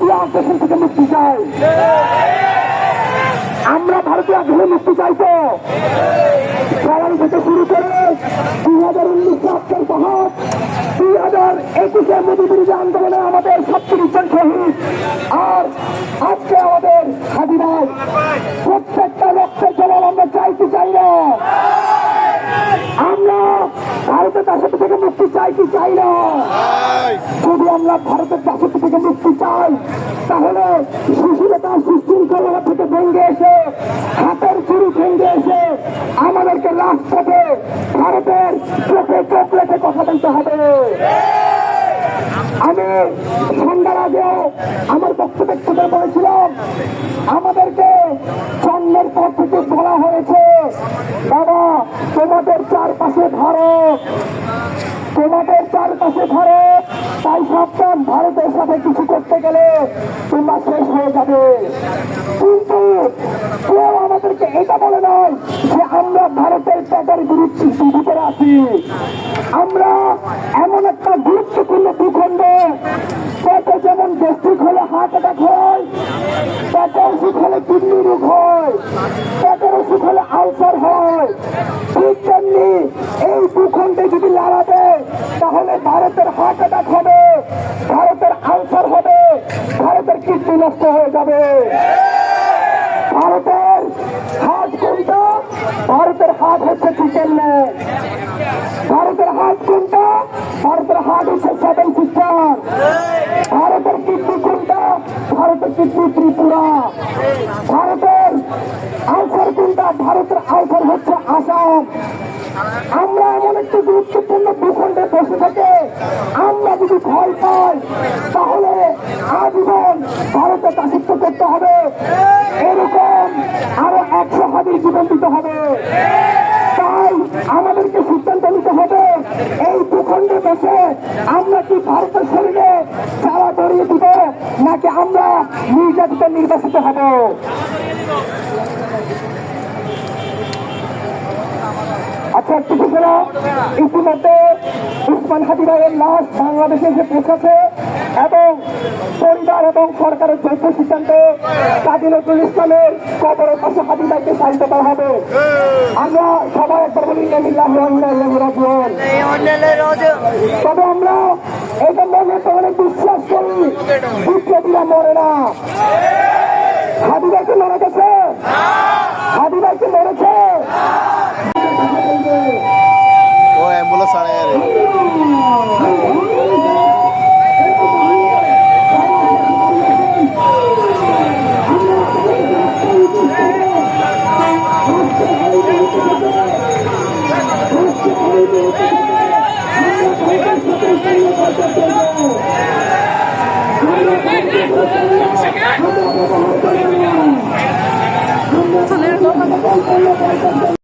ভারতীয় আগ্রাসন থেকে মুক্তি চাই। আমরা ভারতীয় আগ্রাসন মুক্তি চাইতো সকাল থেকে শুরু করে 2019 আফগান পাহাড় 2021 মোদী বিরোধী আন্দোলনে আমাদের 37 জন শহীদ, আর আজকে আমাদের হাজিরাই প্রত্যেকটা রক্তের জবাব আমরা চাইতে চাই না। আমরা ভারতের দাসত্ব থেকে মুক্তি চাইতে চাই না। যদি আমরা ভারতের দাসত্ব থেকে মুক্তি চাই তাহলে সুশীলতা সুশৃঙ্খলা থেকে ভেঙে এসে হাতের চুরি ভেঙে এসে আমাদেরকে রাজপথে ভারতের চোখে চোখ রেখে কথা বলতে হবে। আমি সন্ধ্যার আগেও আমার বক্তব্য বলেছিলাম, আমাদেরকে জন্মের পর থেকে বলা হয়েছে বাবা তোমাদের চারপাশে ভারত, তোমাদের চারপাশে ভারত, তাই সাবধান, ভারতের সাথে কিছু করতে গেলে তোমরা শেষ হয়ে যাবে। কিন্তু কেউ আমাদেরকে এটা বলে নয় যে আমরা ভারতের পেটের ভিতরে আছি। আমরা এমন একটা গুরুত্বপূর্ণ ভূখণ্ড, পেটে যেমন গ্যাস্ট্রিক হলে হার্ট অ্যাটাক হয়, পেটে অসুখ হলে কিডনি রোগ হয়, পেটের অসুখ হলে আলসার হয়, ঠিক তেমনি এই ভূখণ্ডে যদি লড়া দেয় তাহলে ভারতের হার্ট অ্যাটাক হবে, ভারতের আলসার হবে, ভারতের কিডনি নষ্ট হয়ে যাবে। ভারতের হার্ট কোনটা? ভারতের হার্ট হচ্ছে চিকেন লেগ। ভারতের হার্ট কোনটা? ভারতের হার্ট হচ্ছে 7 সিস্টার। ভারতের কিডনি কোনটা? ভারতের কিডনি ত্রিপুরা। ভারতের আলসার কোনটা? ভারতের আলসার হচ্ছে আসাম। আমরা এমন একটি গুরুত্বপূর্ণ ভূখণ্ডে বসে থেকে আমরা যদি ভয় পাই তাহলে আজীবন ভারতে দাসত্ব করতে হবে, এরকম আরো 100 হাজার জীবন দিতে হবে। তাই আমাদেরকে সিদ্ধান্ত নিতে হবে এই ভূখণ্ডে বসে আমরা কি ভারতের শরীরে চালা ধরিয়ে দিব নাকি আমরা নির্বাচিত হব। আচ্ছা, একটু ঘোষণা, ইতিমধ্যে উসমান হাদিরাইয়ের লাশ বাংলাদেশে এসে পৌঁছেছে এবং পরিবার এবং সরকারের যৌথ সিদ্ধান্তে কাজী নজরুল ইসলামের কবরের পাশে হাদিরাইকে সাহিত্য করা হবে। আমরা সবাই একবার বলি তবে আমরা এটা মনে মনে বিশ্বাস করি বিপ্লবীরা মরে না। হাদিরাইকে মরে গেছে, হাদিরাইকে মরেছে। वो एम्बुलेंस आ रहा है। আমরা